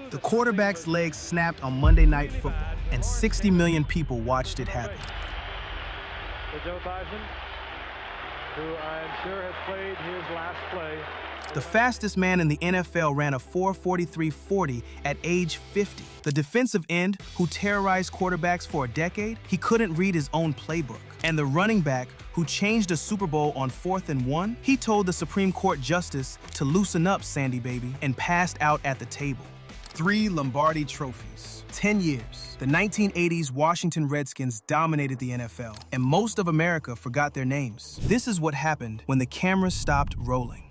The quarterback's legs snapped on Monday Night Football, and 60 million people watched it happen. For Joe Theismann, who I'm sure has played his last play. The fastest man in the NFL ran a 4.43.40 at age 50. The defensive end, who terrorized quarterbacks for a decade, he couldn't read his own playbook. And the running back, who changed a Super Bowl on 4th and 1, he told the Supreme Court justice to loosen up, Sandy baby, and passed out at the table. 3 Lombardi trophies, 10 years. The 1980s Washington Redskins dominated the NFL, and most of America forgot their names. This is what happened when the cameras stopped rolling.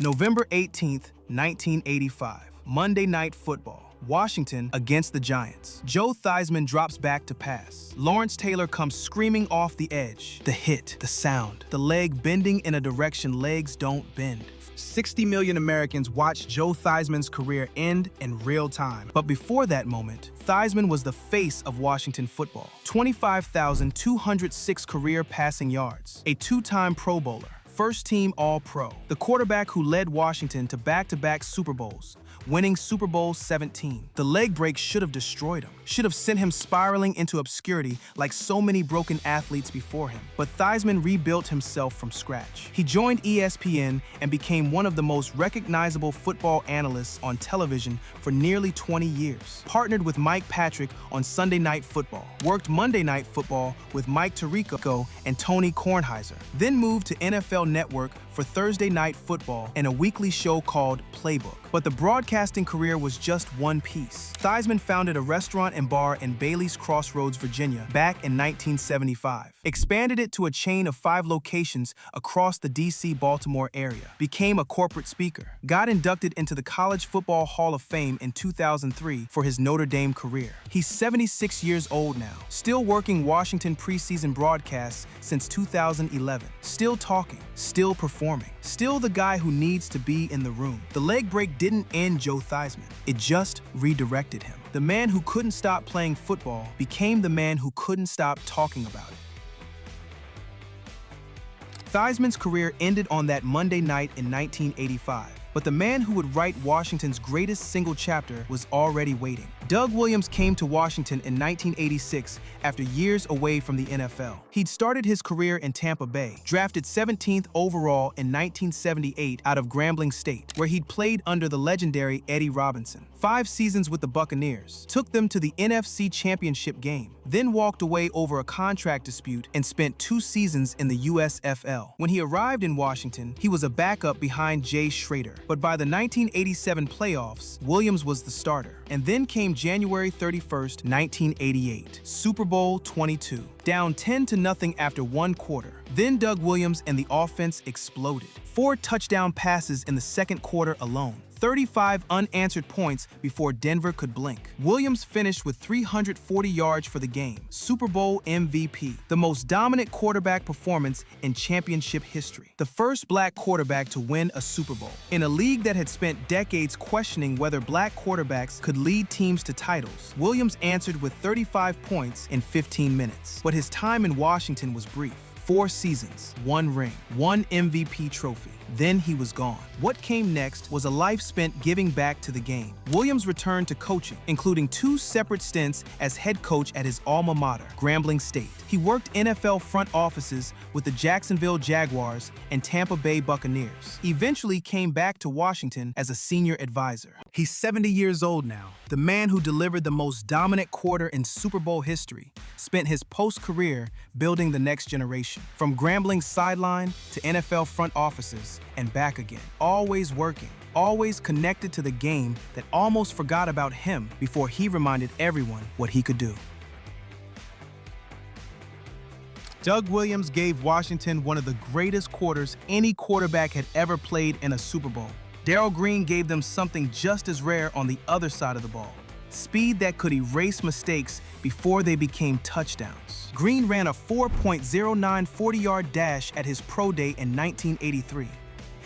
November 18th, 1985, Monday Night Football. Washington against the Giants. Joe Theismann drops back to pass. Lawrence Taylor comes screaming off the edge. The hit, the sound, the leg bending in a direction legs don't bend. 60 million Americans watched Joe Theismann's career end in real time. But before that moment, Theismann was the face of Washington football. 25,206 career passing yards, a 2-time Pro Bowler, first-team All-Pro, the quarterback who led Washington to back-to-back Super Bowls, winning Super Bowl XVII. The leg break should have destroyed him, should have sent him spiraling into obscurity like so many broken athletes before him. But Theismann rebuilt himself from scratch. He joined ESPN and became one of the most recognizable football analysts on television for nearly 20 years. Partnered with Mike Patrick on Sunday Night Football. Worked Monday Night Football with Mike Tirico and Tony Kornheiser. Then moved to NFL Network for Thursday Night Football and a weekly show called Playbook. But the broadcasting career was just one piece. Theismann founded a restaurant and bar in Bailey's Crossroads, Virginia, back in 1975. Expanded it to a chain of 5 locations across the DC-Baltimore area. Became a corporate speaker. Got inducted into the College Football Hall of Fame in 2003 for his Notre Dame career. He's 76 years old now, still working Washington preseason broadcasts since 2011. Still talking, still performing, still the guy who needs to be in the room. The leg break didn't end Joe Theismann. It just redirected him. The man who couldn't stop playing football became the man who couldn't stop talking about it. Theismann's career ended on that Monday night in 1985. But the man who would write Washington's greatest single chapter was already waiting. Doug Williams came to Washington in 1986 after years away from the NFL. He'd started his career in Tampa Bay, drafted 17th overall in 1978 out of Grambling State, where he'd played under the legendary Eddie Robinson. 5 seasons with the Buccaneers, took them to the NFC Championship game, then walked away over a contract dispute and spent 2 seasons in the USFL. When he arrived in Washington, he was a backup behind Jay Schrader. But by the 1987 playoffs, Williams was the starter. And then came January 31st, 1988, Super Bowl XXII. Down 10-0 after 1 quarter. Then Doug Williams and the offense exploded. 4 touchdown passes in the second quarter alone. 35 unanswered points before Denver could blink. Williams finished with 340 yards for the game. Super Bowl MVP. The most dominant quarterback performance in championship history. The first black quarterback to win a Super Bowl. In a league that had spent decades questioning whether black quarterbacks could lead teams to titles, Williams answered with 35 points in 15 minutes. But his time in Washington was brief. 4 seasons, 1 ring, 1 MVP trophy. Then he was gone. What came next was a life spent giving back to the game. Williams returned to coaching, including 2 separate stints as head coach at his alma mater, Grambling State. He worked NFL front offices with the Jacksonville Jaguars and Tampa Bay Buccaneers. Eventually came back to Washington as a senior advisor. He's 70 years old now. The man who delivered the most dominant quarter in Super Bowl history spent his post-career building the next generation. From Grambling's sideline to NFL front offices and back again. Always working, always connected to the game that almost forgot about him before he reminded everyone what he could do. Doug Williams gave Washington one of the greatest quarters any quarterback had ever played in a Super Bowl. Darrell Green gave them something just as rare on the other side of the ball. Speed that could erase mistakes before they became touchdowns. Green ran a 4.09 40-yard dash at his pro day in 1983.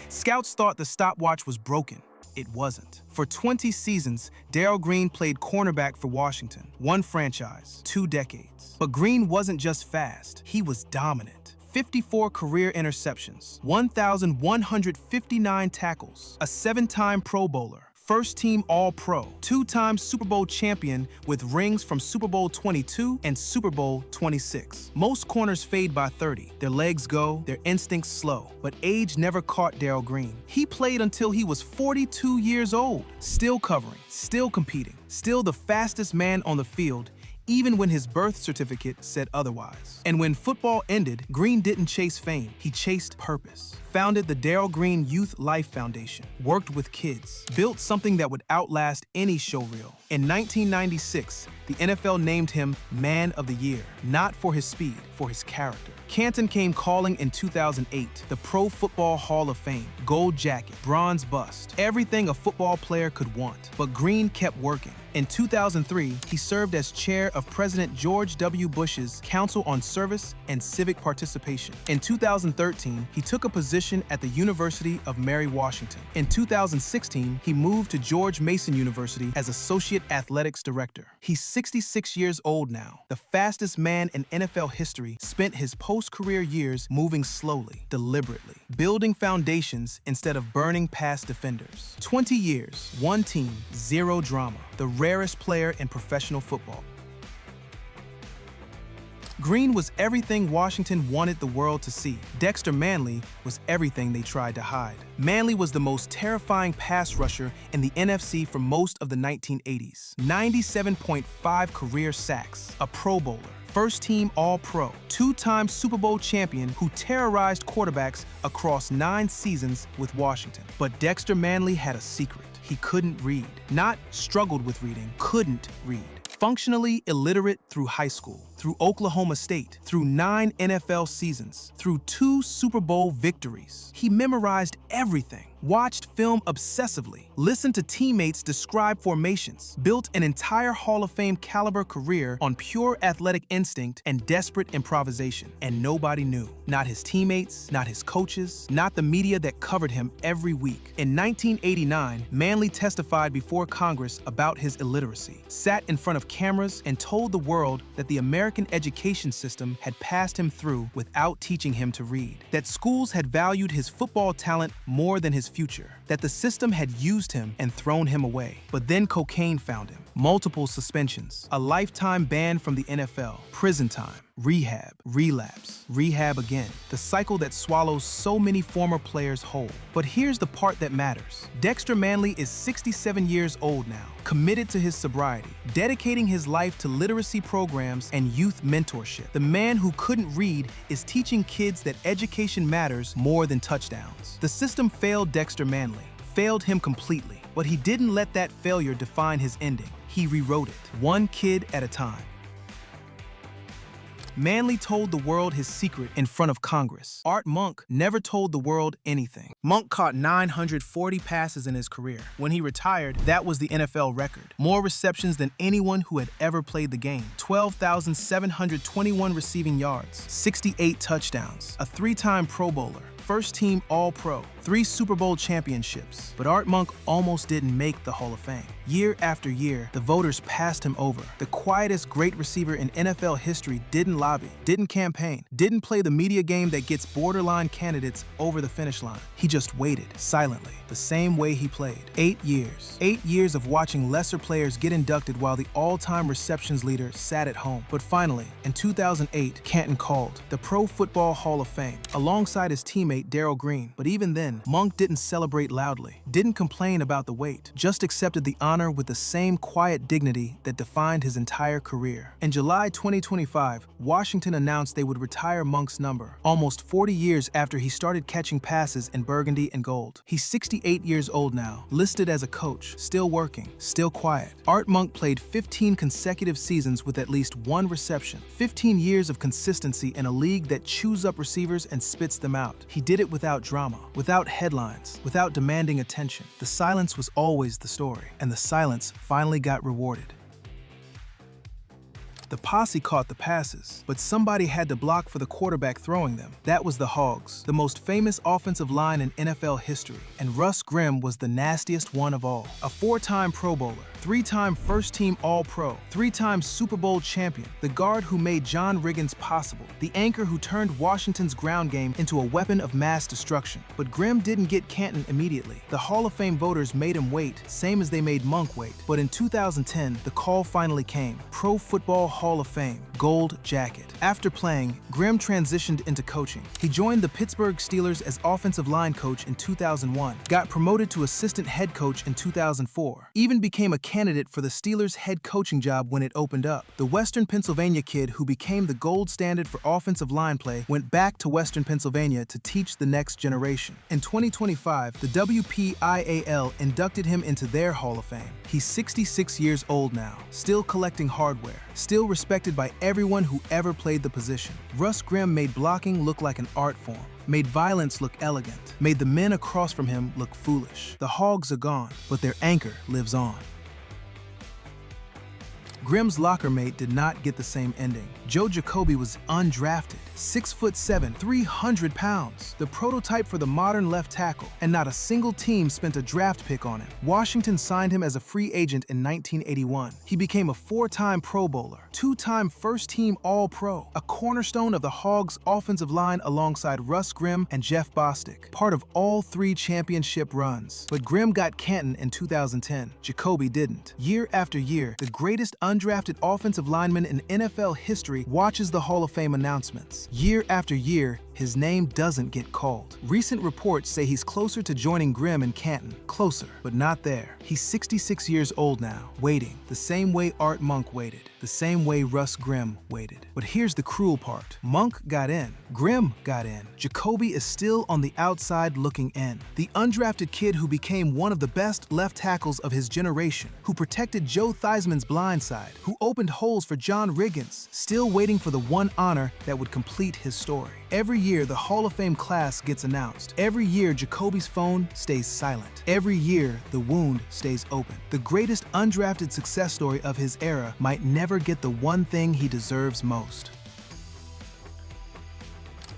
Scouts thought the stopwatch was broken. It wasn't. For 20 seasons, Darrell Green played cornerback for Washington. 1 franchise, 2 decades. But Green wasn't just fast, he was dominant. 54 career interceptions, 1,159 tackles, a 7-time Pro Bowler, first-team All-Pro, 2-time Super Bowl champion with rings from Super Bowl XXII and Super Bowl XXVI. Most corners fade by 30. Their legs go, their instincts slow. But age never caught Darrell Green. He played until he was 42 years old, still covering, still competing, still the fastest man on the field, even when his birth certificate said otherwise. And when football ended, Green didn't chase fame, he chased purpose. Founded the Darrell Green Youth Life Foundation, worked with kids, built something that would outlast any showreel. In 1996, the NFL named him Man of the Year, not for his speed, for his character. Canton came calling in 2008, the Pro Football Hall of Fame, gold jacket, bronze bust, everything a football player could want. But Green kept working. In 2003, he served as chair of President George W. Bush's Council on Service and Civic Participation. In 2013, he took a position at the University of Mary Washington. In 2016, he moved to George Mason University as Associate Athletics Director. He's 66 years old now. The fastest man in NFL history spent his post-career years moving slowly, deliberately, building foundations instead of burning past defenders. 20 years, one team, zero drama. The rarest player in professional football. Green was everything Washington wanted the world to see. Dexter Manley was everything they tried to hide. Manley was the most terrifying pass rusher in the NFC for most of the 1980s. 97.5 career sacks, a Pro Bowler, first-team All-Pro, 2-time Super Bowl champion who terrorized quarterbacks across 9 seasons with Washington. But Dexter Manley had a secret. He couldn't read. Not struggled with reading, couldn't read. Functionally illiterate through high school, through Oklahoma State, through 9 NFL seasons, through 2 Super Bowl victories. He memorized everything, watched film obsessively, listened to teammates describe formations, built an entire Hall of Fame caliber career on pure athletic instinct and desperate improvisation. And nobody knew. Not his teammates, not his coaches, not the media that covered him every week. In 1989, Manley testified before Congress about his illiteracy, sat in front of cameras and told the world that the American education system had passed him through without teaching him to read, that schools had valued his football talent more than his future, that the system had used him and thrown him away. But then cocaine found him. Multiple suspensions, a lifetime ban from the NFL, prison time, rehab, relapse, rehab again. The cycle that swallows so many former players whole. But here's the part that matters. Dexter Manley is 67 years old now, committed to his sobriety, dedicating his life to literacy programs and youth mentorship. The man who couldn't read is teaching kids that education matters more than touchdowns. The system failed Dexter Manley, failed him completely, but he didn't let that failure define his ending. He rewrote it, one kid at a time. Manley told the world his secret in front of Congress. Art Monk never told the world anything. Monk caught 940 passes in his career. When he retired, that was the NFL record. More receptions than anyone who had ever played the game. 12,721 receiving yards, 68 touchdowns, a 3-time Pro Bowler, first-team All-Pro, 3 Super Bowl championships. But Art Monk almost didn't make the Hall of Fame. Year after year, the voters passed him over. The quietest great receiver in NFL history didn't lobby, didn't campaign, didn't play the media game that gets borderline candidates over the finish line. He just waited, silently, the same way he played. 8 years. 8 years of watching lesser players get inducted while the all-time receptions leader sat at home. But finally, in 2008, Canton called the Pro Football Hall of Fame, alongside his teammate Darrell Green. But even then, Monk didn't celebrate loudly, didn't complain about the wait, just accepted the honor with the same quiet dignity that defined his entire career. In July 2025, Washington announced they would retire Monk's number, almost 40 years after he started catching passes in burgundy and gold. He's 68 years old now, listed as a coach, still working, still quiet. Art Monk played 15 consecutive seasons with at least 1 reception, 15 years of consistency in a league that chews up receivers and spits them out. He did it without drama, without headlines, without demanding attention. The silence was always the story, and the silence finally got rewarded. The posse caught the passes, but somebody had to block for the quarterback throwing them. That was the Hogs, the most famous offensive line in NFL history, and Russ Grimm was the nastiest one of all. A 4-time Pro Bowler, three-time first-team All-Pro, three-time Super Bowl champion, the guard who made John Riggins possible, the anchor who turned Washington's ground game into a weapon of mass destruction. But Grimm didn't get Canton immediately. The Hall of Fame voters made him wait, same as they made Monk wait. But in 2010, the call finally came. Pro Football Hall of Fame, gold jacket. After playing, Grimm transitioned into coaching. He joined the Pittsburgh Steelers as offensive line coach in 2001, got promoted to assistant head coach in 2004, even became a candidate for the Steelers' head coaching job when it opened up. The Western Pennsylvania kid who became the gold standard for offensive line play went back to Western Pennsylvania to teach the next generation. In 2025, the WPIAL inducted him into their Hall of Fame. He's 66 years old now, still collecting hardware, still respected by everyone who ever played the position. Russ Grimm made blocking look like an art form, made violence look elegant, made the men across from him look foolish. The Hogs are gone, but their anchor lives on. Grimm's locker mate did not get the same ending. Joe Jacoby was undrafted, 6'7", 300 pounds, the prototype for the modern left tackle, and not a single team spent a draft pick on him. Washington signed him as a free agent in 1981. He became a four-time Pro Bowler, two-time first-team All-Pro, a cornerstone of the Hogs' offensive line alongside Russ Grimm and Jeff Bostic, part of all three championship runs. But Grimm got Canton in 2010. Jacoby didn't. Year after year, the greatest undrafted offensive lineman in NFL history watches the Hall of Fame announcements. Year after year, his name doesn't get called. Recent reports say he's closer to joining Grimm and Canton. Closer, but not there. He's 66 years old now, waiting, the same way Art Monk waited, the same way Russ Grimm waited. But here's the cruel part. Monk got in, Grimm got in. Jacoby is still on the outside looking in. The undrafted kid who became one of the best left tackles of his generation, who protected Joe Theismann's blind side, who opened holes for John Riggins, still waiting for the one honor that would complete his story. Every year, the Hall of Fame class gets announced. Every year, Jacoby's phone stays silent. Every year, the wound stays open. The greatest undrafted success story of his era might never get the one thing he deserves most.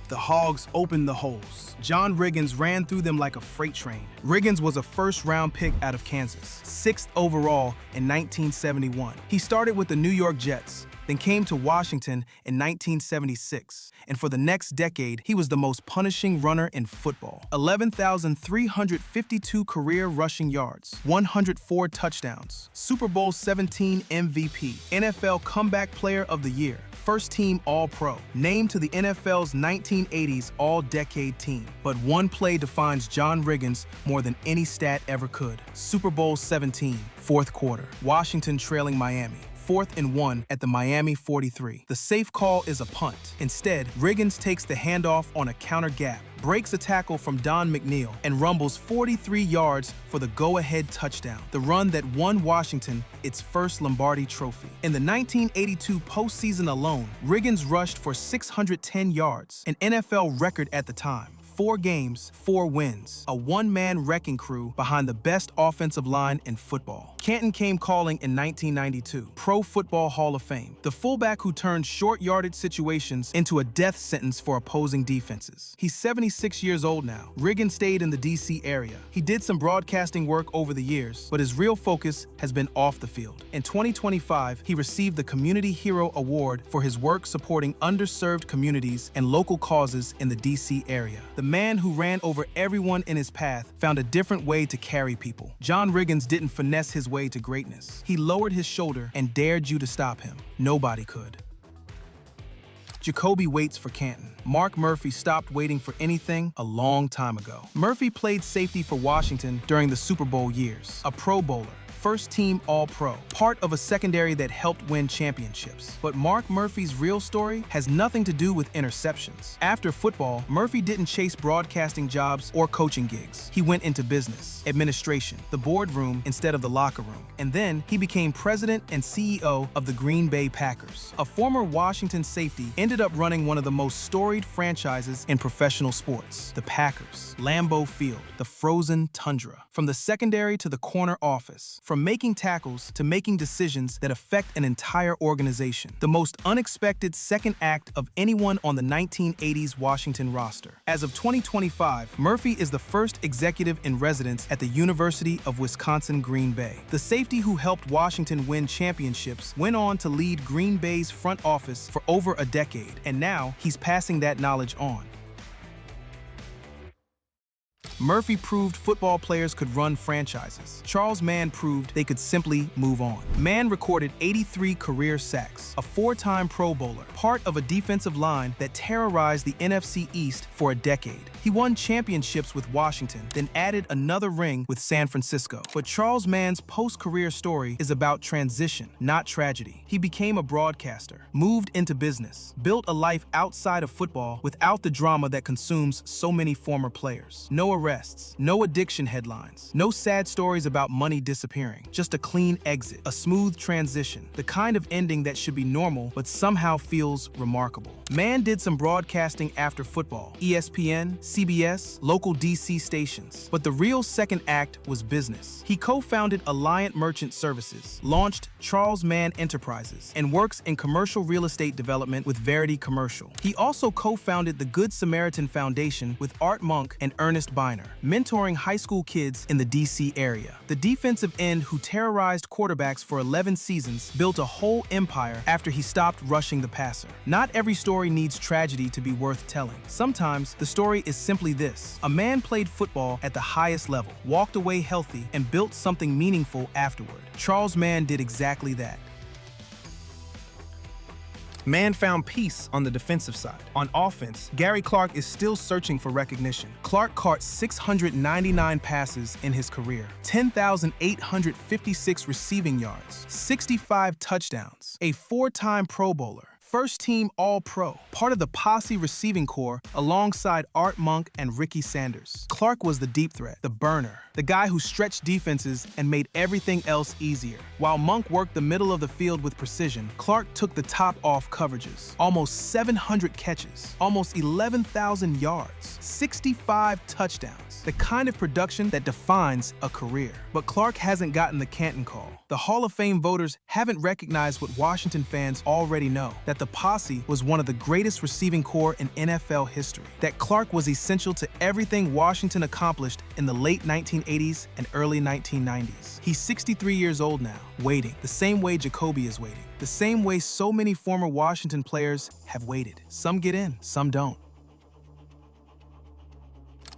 The Hogs opened the holes. John Riggins ran through them like a freight train. Riggins was a first-round pick out of Kansas, 6th overall in 1971. He started with the New York Jets, then came to Washington in 1976. And for the next decade, he was the most punishing runner in football. 11,352 career rushing yards, 104 touchdowns, Super Bowl XVII MVP, NFL Comeback Player of the Year, first-team All-Pro, named to the NFL's 1980s All-Decade Team. But one play defines John Riggins more than any stat ever could. Super Bowl XVII, fourth quarter, Washington trailing Miami. 4th and 1 at the Miami 43. The safe call is a punt. Instead, Riggins takes the handoff on a counter gap, breaks a tackle from Don McNeil, and rumbles 43 yards for the go-ahead touchdown, the run that won Washington its first Lombardi trophy. In the 1982 postseason alone, Riggins rushed for 610 yards, an NFL record at the time. 4 games, 4 wins. A one-man wrecking crew behind the best offensive line in football. Canton came calling in 1992, Pro Football Hall of Fame, the fullback who turned short-yardage situations into a death sentence for opposing defenses. He's 76 years old now. Riggins stayed in the D.C. area. He did some broadcasting work over the years, but his real focus has been off the field. In 2025, he received the Community Hero Award for his work supporting underserved communities and local causes in the D.C. area. The man who ran over everyone in his path found a different way to carry people. John Riggins didn't finesse his way to greatness. He lowered his shoulder and dared you to stop him. Nobody could. Jacoby waits for Canton. Mark Murphy stopped waiting for anything a long time ago. Murphy played safety for Washington during the Super Bowl years, a Pro Bowler, first-team All-Pro, part of a secondary that helped win championships. But Mark Murphy's real story has nothing to do with interceptions. After football, Murphy didn't chase broadcasting jobs or coaching gigs. He went into business, administration, the boardroom instead of the locker room. And then he became president and CEO of the Green Bay Packers. A former Washington safety ended up running one of the most storied franchises in professional sports, the Packers. Lambeau Field, the frozen tundra. From the secondary to the corner office, from from making tackles to making decisions that affect an entire organization. The most unexpected second act of anyone on the 1980s Washington roster. As of 2025, Murphy is the first executive in residence at the University of Wisconsin-Green Bay. The safety who helped Washington win championships went on to lead Green Bay's front office for over a decade, and now he's passing that knowledge on. Murphy proved football players could run franchises. Charles Mann proved they could simply move on. Mann recorded 83 career sacks, a four-time Pro Bowler, part of a defensive line that terrorized the NFC East for a decade. He won championships with Washington, then added another ring with San Francisco. But Charles Mann's post-career story is about transition, not tragedy. He became a broadcaster, moved into business, built a life outside of football without the drama that consumes so many former players. No arrests, no addiction headlines, no sad stories about money disappearing, just a clean exit, a smooth transition, the kind of ending that should be normal but somehow feels remarkable. Mann did some broadcasting after football, ESPN, CBS, local DC stations, but the real second act was business. He co-founded Alliant Merchant Services, launched Charles Mann Enterprises, and works in commercial real estate development with Verity Commercial. He also co-founded the Good Samaritan Foundation with Art Monk and Ernest Biner, mentoring high school kids in the DC area. The defensive end who terrorized quarterbacks for 11 seasons built a whole empire after he stopped rushing the passer. Not every story needs tragedy to be worth telling. Sometimes the story is simply this: a man played football at the highest level, walked away healthy, and built something meaningful afterward. Charles Mann did exactly that. Mann found peace on the defensive side. On offense, Gary Clark is still searching for recognition. Clark caught 699 passes in his career, 10,856 receiving yards, 65 touchdowns, a four-time Pro Bowler, first-team All-Pro, part of the Posse receiving corps alongside Art Monk and Ricky Sanders. Clark was the deep threat, the burner, the guy who stretched defenses and made everything else easier. While Monk worked the middle of the field with precision, Clark took the top off coverages. Almost 700 catches, almost 11,000 yards, 65 touchdowns, the kind of production that defines a career. But Clark hasn't gotten the Canton call. The Hall of Fame voters haven't recognized what Washington fans already know, that the Posse was one of the greatest receiving corps in NFL history, that Clark was essential to everything Washington accomplished in the late 1980s and early 1990s. He's 63 years old now, waiting, the same way Jacoby is waiting, the same way so many former Washington players have waited. Some get in, some don't.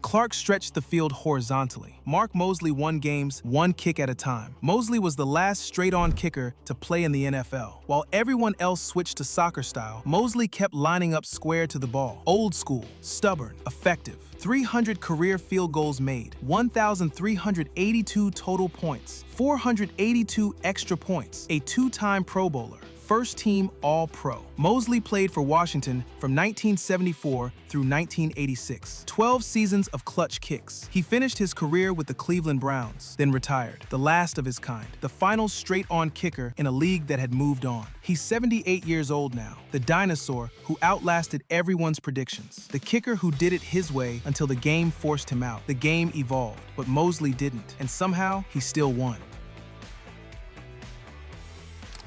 Clark stretched the field horizontally. Mark Mosley won games one kick at a time. Mosley was the last straight-on kicker to play in the NFL. While everyone else switched to soccer style, Mosley kept lining up square to the ball. Old school, stubborn, effective. 300 career field goals made, 1,382 total points, 482 extra points, a two-time Pro Bowler, first-team All-Pro. Mosley played for Washington from 1974 through 1986. 12 seasons of clutch kicks. He finished his career with the Cleveland Browns, then retired, the last of his kind, the final straight-on kicker in a league that had moved on. He's 78 years old now, the dinosaur who outlasted everyone's predictions, the kicker who did it his way until the game forced him out. The game evolved, but Mosley didn't, and somehow he still won.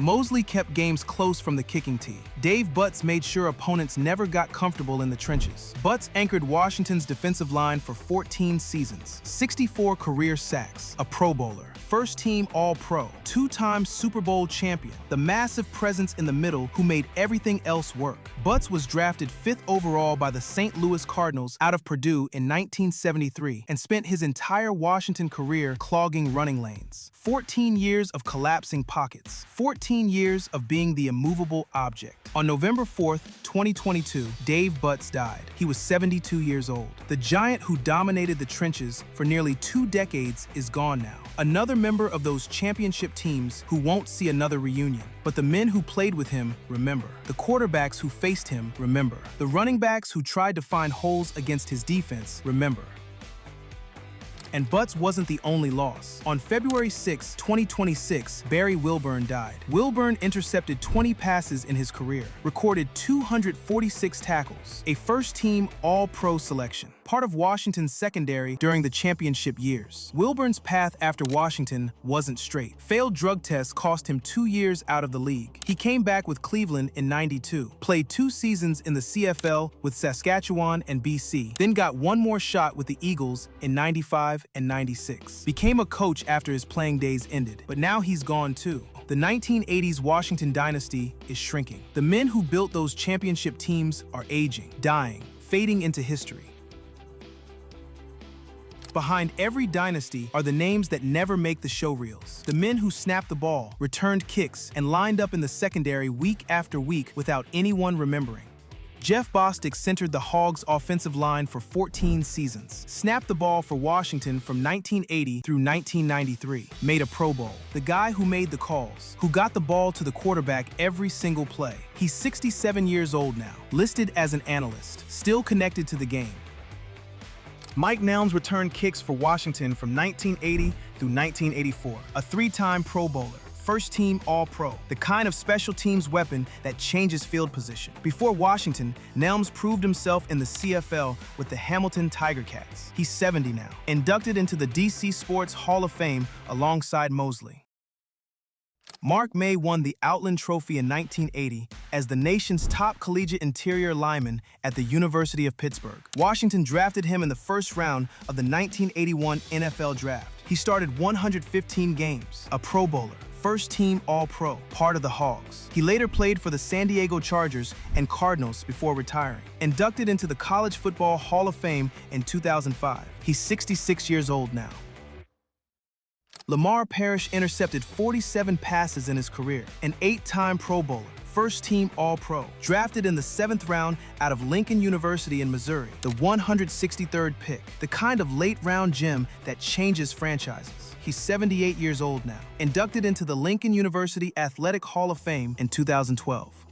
Mosley kept games close from the kicking tee. Dave Butts made sure opponents never got comfortable in the trenches. Butts anchored Washington's defensive line for 14 seasons, 64 career sacks, a Pro Bowler, first-team All-Pro, two-time Super Bowl champion, the massive presence in the middle who made everything else work. Butts was drafted 5th overall by the St. Louis Cardinals out of Purdue in 1973 and spent his entire Washington career clogging running lanes. 14 years of collapsing pockets, 14 years of being the immovable object. On November 4th, 2022, Dave Butts died. He was 72 years old. The giant who dominated the trenches for nearly 2 decades is gone now. Another member of those championship teams who won't see another reunion. But the men who played with him remember. The quarterbacks who faced him remember. The running backs who tried to find holes against his defense remember. And Butts wasn't the only loss. On February 6, 2026, Barry Wilburn died. Wilburn intercepted 20 passes in his career, recorded 246 tackles, a first-team All-Pro selection, part of Washington's secondary during the championship years. Wilburn's path after Washington wasn't straight. Failed drug tests cost him 2 years out of the league. He came back with Cleveland in '92, played 2 seasons in the CFL with Saskatchewan and BC, then got one more shot with the Eagles in '95 and '96. Became a coach after his playing days ended, but now he's gone too. The 1980s Washington dynasty is shrinking. The men who built those championship teams are aging, dying, fading into history. Behind every dynasty are the names that never make the show reels. The men who snapped the ball, returned kicks, and lined up in the secondary week after week without anyone remembering. Jeff Bostic centered the Hogs' offensive line for 14 seasons, snapped the ball for Washington from 1980 through 1993, made a Pro Bowl. The guy who made the calls, who got the ball to the quarterback every single play. He's 67 years old now, listed as an analyst, still connected to the game. Mike Nelms returned kicks for Washington from 1980 through 1984, a 3-time Pro Bowler. First-team All-Pro, the kind of special teams weapon that changes field position. Before Washington, Nelms proved himself in the CFL with the Hamilton Tiger Cats. He's 70 now, inducted into the DC Sports Hall of Fame alongside Mosley. Mark May won the Outland Trophy in 1980 as the nation's top collegiate interior lineman at the University of Pittsburgh. Washington drafted him in the first round of the 1981 NFL Draft. He started 115 games, a Pro Bowler, first-team All-Pro, part of the Hogs. He later played for the San Diego Chargers and Cardinals before retiring. Inducted into the College Football Hall of Fame in 2005. He's 66 years old now. Lamar Parrish intercepted 47 passes in his career, an 8-time Pro Bowler, first-team All-Pro, drafted in the 7th round out of Lincoln University in Missouri, the 163rd pick, the kind of late-round gem that changes franchises. He's 78 years old now, inducted into the Lincoln University Athletic Hall of Fame in 2012.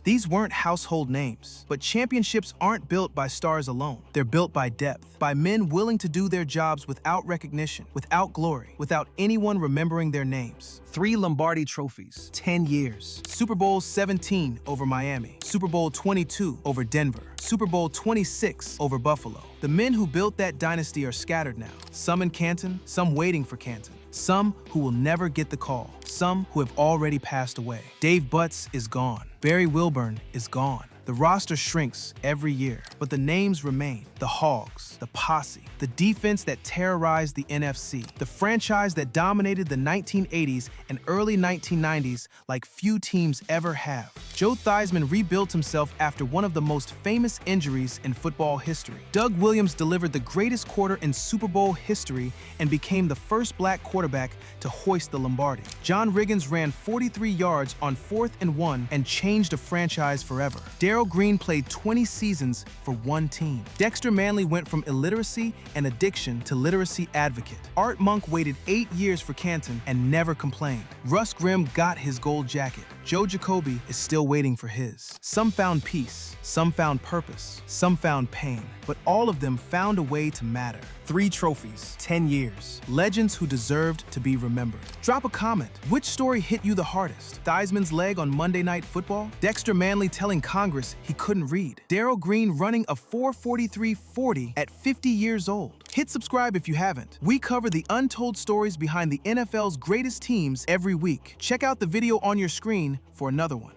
These weren't household names, but championships aren't built by stars alone. They're built by depth, by men willing to do their jobs without recognition, without glory, without anyone remembering their names. 3 Lombardi trophies, 10 years. Super Bowl XVII over Miami, Super Bowl XXII over Denver, Super Bowl XXVI over Buffalo. The men who built that dynasty are scattered now, some in Canton, some waiting for Canton. Some who will never get the call, some who have already passed away. Dave Butts is gone. Barry Wilburn is gone. The roster shrinks every year, but the names remain. The Hogs, the Posse, the defense that terrorized the NFC, the franchise that dominated the 1980s and early 1990s like few teams ever have. Joe Theismann rebuilt himself after one of the most famous injuries in football history. Doug Williams delivered the greatest quarter in Super Bowl history and became the first black quarterback to hoist the Lombardi. John Riggins ran 43 yards on 4th and 1 and changed a franchise forever. Darrell Green played 20 seasons for one team. Dexter Manley went from illiteracy and addiction to literacy advocate. Art Monk waited 8 years for Canton and never complained. Russ Grimm got his gold jacket. Joe Jacoby is still waiting for his. Some found peace, some found purpose, some found pain, but all of them found a way to matter. 3 trophies, 10 years. Legends who deserved to be remembered. Drop a comment. Which story hit you the hardest? Theismann's leg on Monday Night Football? Dexter Manley telling Congress he couldn't read? Darrell Green running a 4.43.40 at 50 years old? Hit subscribe if you haven't. We cover the untold stories behind the NFL's greatest teams every week. Check out the video on your screen for another one.